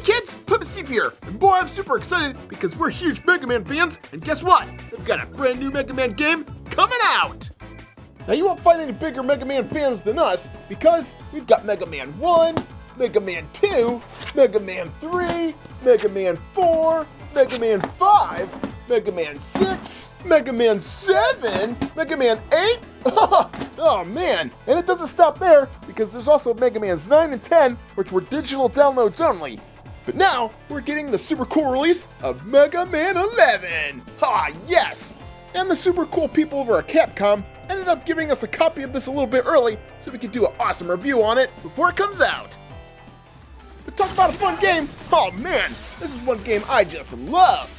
kids, Puppet Steve here, and boy I'm super excited because we're huge Mega Man fans, and guess what? They've got a brand new Mega Man game coming out! Now you won't find any bigger Mega Man fans than us because we've got Mega Man 1, Mega Man 2, Mega Man 3, Mega Man 4, Mega Man 5, Mega Man 6, Mega Man 7, Mega Man 8? Oh man, and it doesn't stop there because there's also Mega Man's 9 and 10, which were digital downloads only. But now, we're getting the super cool release of Mega Man 11! Yes! And the super cool people over at Capcom ended up giving us a copy of this a little bit early so we could do an awesome review on it before it comes out. But talk about a fun game, oh man, this is one game I just love!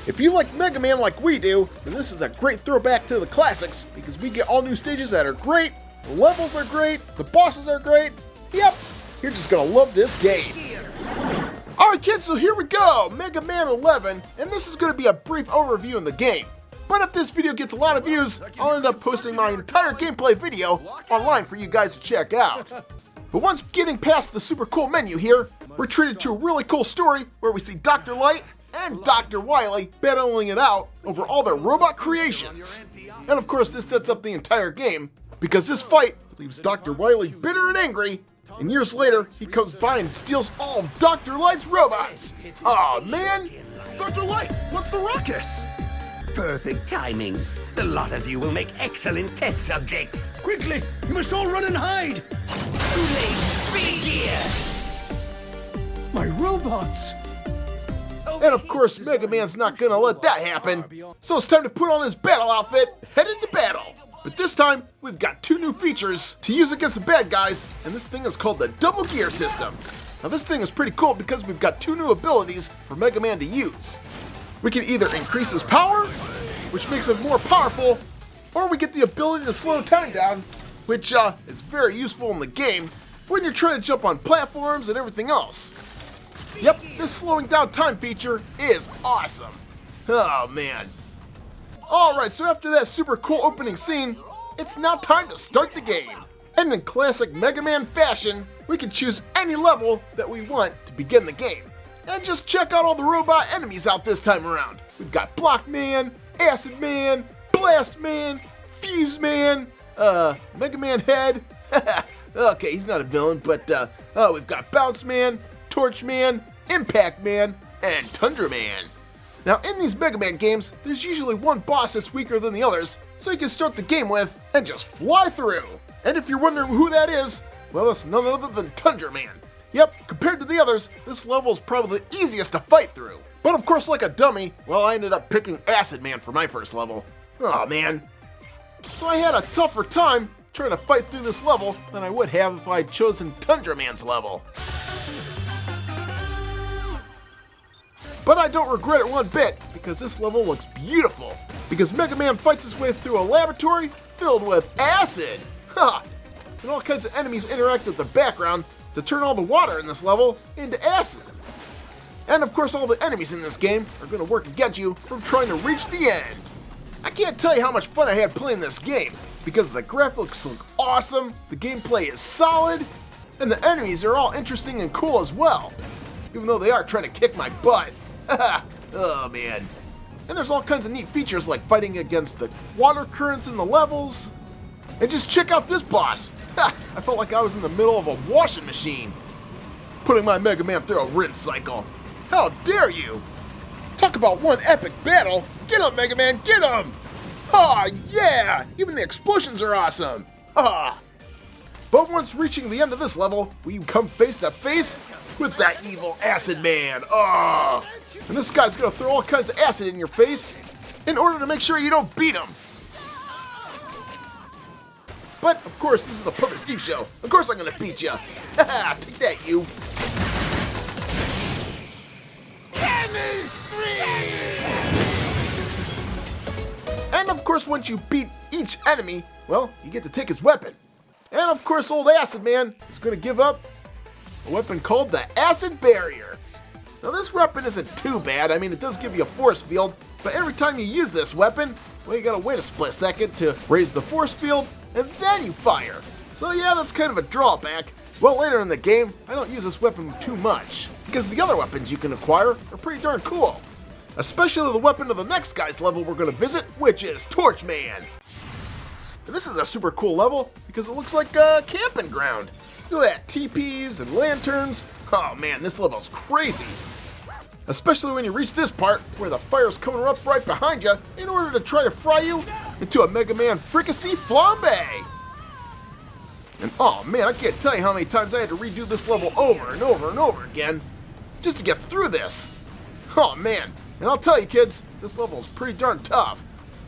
If you like Mega Man like we do, then this is a great throwback to the classics because we get all new stages that are great, the levels are great, the bosses are great. Yep, you're just gonna love this game. Alright kids, so here we go, Mega Man 11, and this is gonna be a brief overview in the game. But if this video gets a lot of views, I'll end up posting my entire gameplay video online for you guys to check out. But once getting past the super cool menu here, we're treated to a really cool story where we see Dr. Light and Dr. Wily battling it out over all their robot creations. And of course this sets up the entire game, because this fight leaves Dr. Wily bitter and angry, and years later he comes by and steals all of Dr. Light's robots. Aw man! Dr. Light, what's the ruckus? Perfect timing. The lot of you will make excellent test subjects. Quickly, you must all run and hide. Too late. Speed here. My robots. And of course Mega Man's not gonna let that happen. So it's time to put on his battle outfit, head into battle. But this time, we've got two new features to use against the bad guys, and this thing is called the Double Gear System. Now this thing is pretty cool because we've got two new abilities for Mega Man to use. We can either increase his power, which makes him more powerful, or we get the ability to slow time down, which is very useful in the game when you're trying to jump on platforms and everything else. Yep, this slowing down time feature is awesome. Oh man. Alright, so after that super cool opening scene, it's now time to start the game. And in classic Mega Man fashion, we can choose any level that we want to begin the game. And just check out all the robot enemies out this time around. We've got Block Man, Acid Man, Blast Man, Fuse Man, Mega Man Head. Okay, he's not a villain, but we've got Bounce Man, Torch Man, Impact Man, and Tundra Man. Now in these Mega Man games, there's usually one boss that's weaker than the others, so you can start the game with and just fly through. And if you're wondering who that is, well, it's none other than Tundra Man. Yep, compared to the others, this level is probably the easiest to fight through. But of course, like a dummy, well, I ended up picking Acid Man for my first level. Aw man. So I had a tougher time trying to fight through this level than I would have if I had chosen Tundra Man's level. But I don't regret it one bit, because this level looks beautiful. Because Mega Man fights his way through a laboratory filled with acid. And all kinds of enemies interact with the background to turn all the water in this level into acid. And of course all the enemies in this game are going to work against you from trying to reach the end. I can't tell you how much fun I had playing this game, because the graphics look awesome, the gameplay is solid, and the enemies are all interesting and cool as well. Even though they are trying to kick my butt. Oh man. And there's all kinds of neat features like fighting against the water currents in the levels. And just check out this boss. I felt like I was in the middle of a washing machine, putting my Mega Man through a rinse cycle. How dare you! Talk about one epic battle. Get him, Mega Man, get him! Yeah! Even the explosions are awesome. But once reaching the end of this level, we come face to face with that evil Acid Man. And this guy's gonna throw all kinds of acid in your face in order to make sure you don't beat him. But of course, this is the Puppet Steve show. Of course I'm gonna beat you. Take that, you. And of course, once you beat each enemy, well, you get to take his weapon. And of course, old Acid Man is gonna give up a weapon called the Acid Barrier. Now this weapon isn't too bad. I mean, it does give you a force field, but every time you use this weapon, well, you gotta wait a split second to raise the force field, and then you fire. So yeah, that's kind of a drawback. Well, later in the game, I don't use this weapon too much, because the other weapons you can acquire are pretty darn cool. Especially the weapon of the next guy's level we're going to visit, which is Tundra Man. And this is a super cool level, because it looks like a camping ground. Look at that, teepees and lanterns. Oh man, this level's crazy. Especially when you reach this part, where the fire's coming up right behind you, in order to try to fry you into a Mega Man fricassee flambe. And oh man, I can't tell you how many times I had to redo this level over and over and over again, just to get through this. Oh man, and I'll tell you kids, this level is pretty darn tough.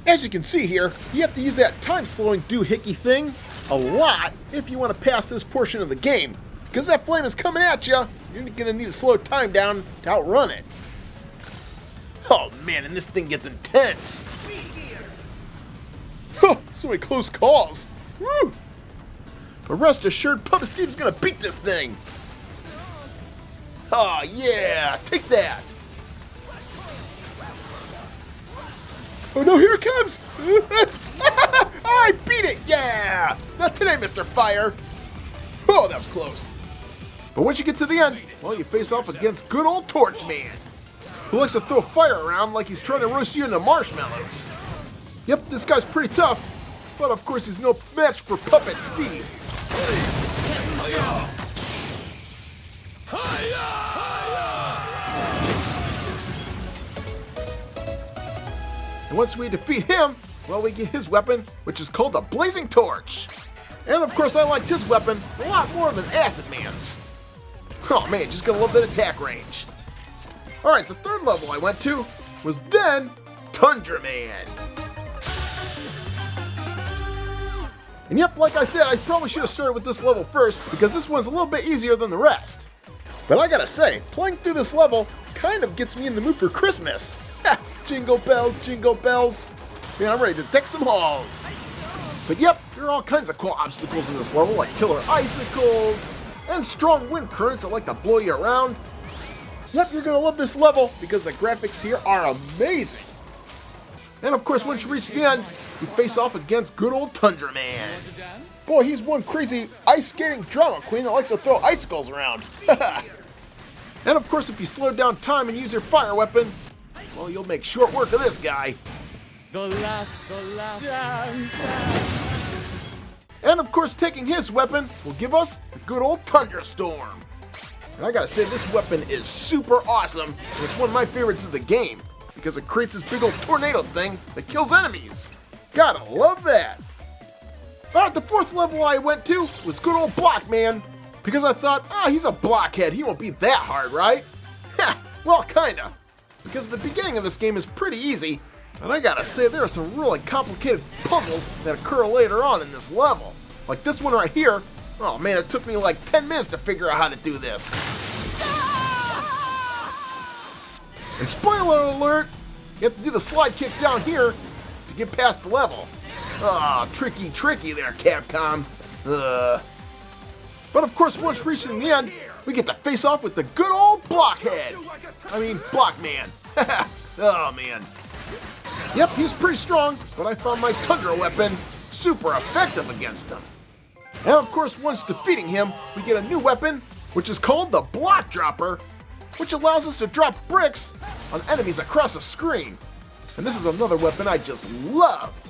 As you can see here, you have to use that time-slowing doohickey thing a lot if you want to pass this portion of the game. Because that flame is coming at you, you're going to need to slow time down to outrun it. Oh man, and this thing gets intense. Huh, so many close calls. Woo! But rest assured, Papa Steve's going to beat this thing. Oh yeah, take that. Oh no, here it comes! I beat it, yeah! Not today, Mr. Fire! Oh, that was close. But once you get to the end, well, you face off against good old Tundra Man, who likes to throw fire around like he's trying to roast you into marshmallows. Yep, this guy's pretty tough, but of course he's no match for Puppet Steve. And once we defeat him, well, we get his weapon, which is called the Blazing Torch. And of course, I liked his weapon a lot more than Acid Man's. Oh man, just got a little bit of attack range. Alright, the third level I went to was then Tundra Man. And yep, like I said, I probably should have started with this level first, because this one's a little bit easier than the rest. But I gotta say, playing through this level kind of gets me in the mood for Christmas. Jingle bells, jingle bells. Man, I'm ready to deck some halls. But yep, there are all kinds of cool obstacles in this level, like killer icicles, and strong wind currents that like to blow you around. Yep, you're gonna love this level, because the graphics here are amazing. And of course, once you reach the end, you face off against good old Tundra Man. Boy, he's one crazy ice skating drama queen that likes to throw icicles around. And of course, if you slow down time and use your fire weapon, well, you'll make short work of this guy. The last dance. And of course, taking his weapon will give us the good old Thunderstorm. And I gotta say, this weapon is super awesome, and it's one of my favorites of the game, because it creates this big old tornado thing that kills enemies. Gotta love that. Alright, the fourth level I went to was good old Block Man, because I thought, he's a blockhead, he won't be that hard, right? Ha, well, kinda. Because the beginning of this game is pretty easy, and I gotta say there are some really complicated puzzles that occur later on in this level. Like this one right here. Oh man, it took me like 10 minutes to figure out how to do this. And spoiler alert, you have to do the slide kick down here to get past the level. Tricky there, Capcom. But of course, once reaching the end, we get to face off with the good old Blockhead. Block Man. Oh man. Yep, he's pretty strong, but I found my Tundra weapon super effective against him. And of course, once defeating him, we get a new weapon, which is called the Block Dropper, which allows us to drop bricks on enemies across the screen. And this is another weapon I just loved.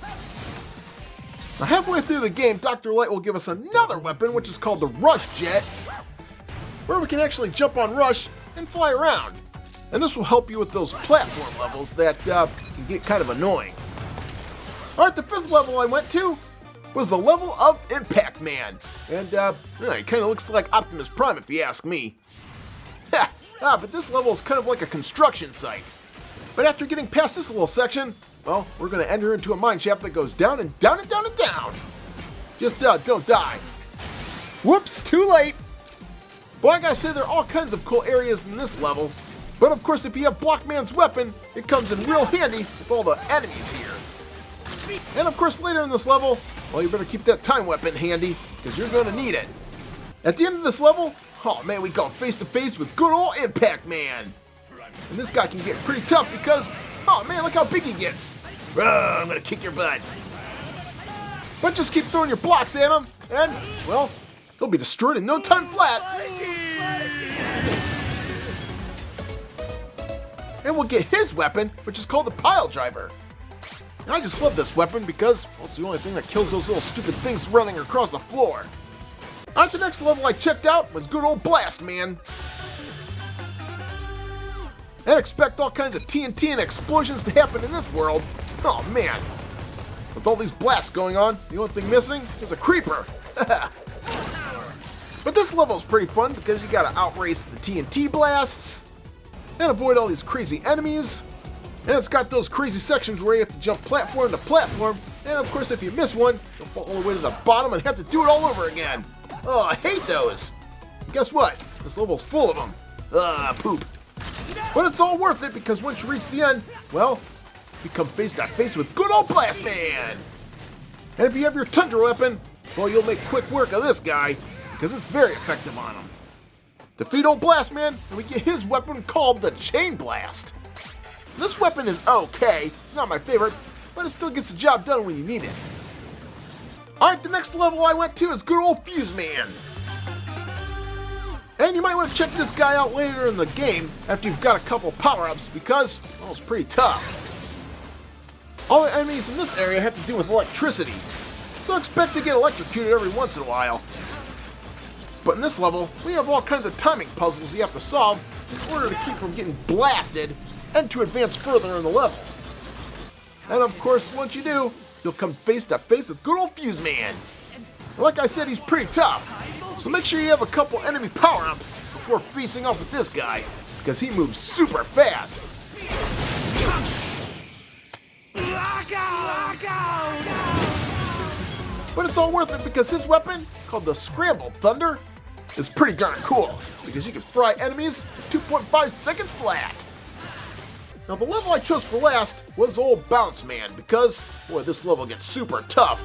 Now, halfway through the game, Dr. Light will give us another weapon, which is called the Rush Jet, where we can actually jump on Rush and fly around. And this will help you with those platform levels that can get kind of annoying. Alright, the fifth level I went to was the level of Impact Man. And it kind of looks like Optimus Prime if you ask me. But this level is kind of like a construction site. But after getting past this little section, well, we're going to enter into a mine shaft that goes down and down and down and down. Just don't die. Whoops, too late. Boy, I gotta say there are all kinds of cool areas in this level. But of course, if you have Blockman's weapon, it comes in real handy with all the enemies here. And of course, later in this level, well, you better keep that time weapon handy, because you're going to need it. At the end of this level, oh man, we go face to face with good old Impact Man. And this guy can get pretty tough because, oh man, look how big he gets. I'm going to kick your butt. But just keep throwing your blocks at him, and, well, He'll be destroyed in no time flat. And we'll get his weapon, which is called the Pile Driver. And I just love this weapon because, well, it's the only thing that kills those little stupid things running across the floor. Alright, the next level I checked out was good old Blast Man. And expect all kinds of TNT and explosions to happen in this world. Oh man. With all these blasts going on, the only thing missing is a creeper. But this level is pretty fun because you gotta outrace the TNT blasts and avoid all these crazy enemies. And it's got those crazy sections where you have to jump platform to platform. And of course, if you miss one, you'll fall all the way to the bottom and have to do it all over again. Oh, I hate those. And guess what? This level's full of them. Poop. But it's all worth it because once you reach the end, well, you come face to face with good old Blast Man. And if you have your Tundra weapon, well, you'll make quick work of this guy because it's very effective on him. Defeat old Blast Man, and we get his weapon called the Chain Blast. This weapon is okay. It's not my favorite, but it still gets the job done when you need it. Alright, the next level I went to is good old Fuse Man. And you might want to check this guy out later in the game after you've got a couple power-ups because, well, it's pretty tough. All the enemies in this area have to do with electricity, so expect to get electrocuted every once in a while. But in this level, we have all kinds of timing puzzles you have to solve in order to keep from getting blasted and to advance further in the level. And of course, once you do, you'll come face to face with good old Fuse Man. Like I said, he's pretty tough, so make sure you have a couple enemy power-ups before facing off with this guy, because he moves super fast. But it's all worth it because his weapon, called the Scrambled Thunder, is pretty darn cool, because you can fry enemies in 2.5 seconds flat. Now the level I chose for last was old Bounce Man, because, boy, this level gets super tough.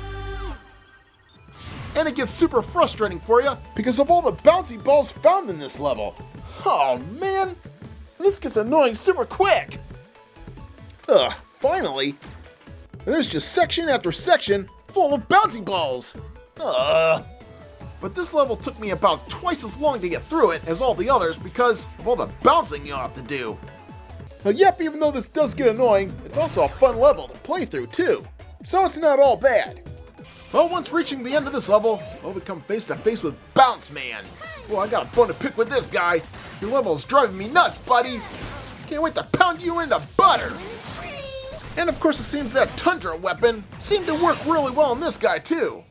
And it gets super frustrating for you because of all the bouncy balls found in this level. Oh man, this gets annoying super quick. Finally. And there's just section after section full of bouncy balls. But this level took me about twice as long to get through it as all the others because of all the bouncing you'll have to do. Now yep, even though this does get annoying, it's also a fun level to play through too. So it's not all bad. Well, once reaching the end of this level, we come face to face with Bounce Man. Well, I got a bone to pick with this guy. Your level is driving me nuts, buddy. Can't wait to pound you into butter. And of course, it seems that Tundra weapon seemed to work really well on this guy too.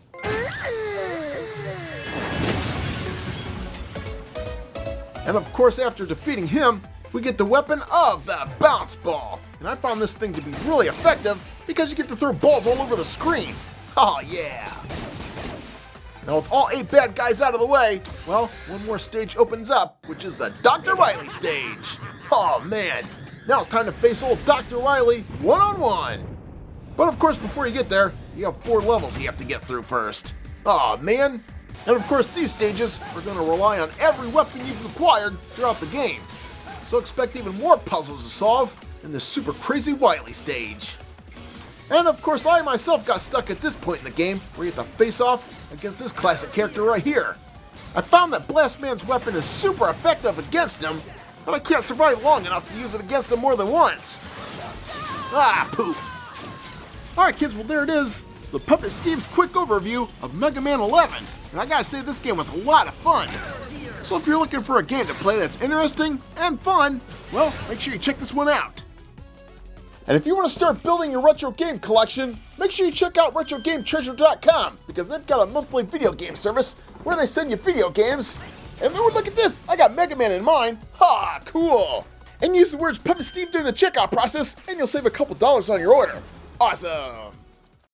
And of course, after defeating him, we get the weapon of the Bounce Ball. And I found this thing to be really effective because you get to throw balls all over the screen. Oh yeah! Now with all 8 bad guys out of the way, well, one more stage opens up, which is the Dr. Wily stage. Oh man, now it's time to face old Dr. Wily one-on-one. But of course, before you get there, you have 4 levels you have to get through first. Oh man! And of course, these stages are going to rely on every weapon you've acquired throughout the game. So expect even more puzzles to solve in this super crazy Wily stage. And of course, I myself got stuck at this point in the game where you have to face off against this classic character right here. I found that Blast Man's weapon is super effective against him, but I can't survive long enough to use it against him more than once. Poop. Alright kids, well there it is, the Puppet Steve's quick overview of Mega Man 11. And I gotta say, this game was a lot of fun. So if you're looking for a game to play that's interesting and fun, well, make sure you check this one out. And if you want to start building your retro game collection, make sure you check out RetroGameTreasure.com because they've got a monthly video game service where they send you video games. And ooh, look at this! I got Mega Man in mine. Ha! Cool! And use the words Puppet Steve during the checkout process and you'll save a couple dollars on your order. Awesome!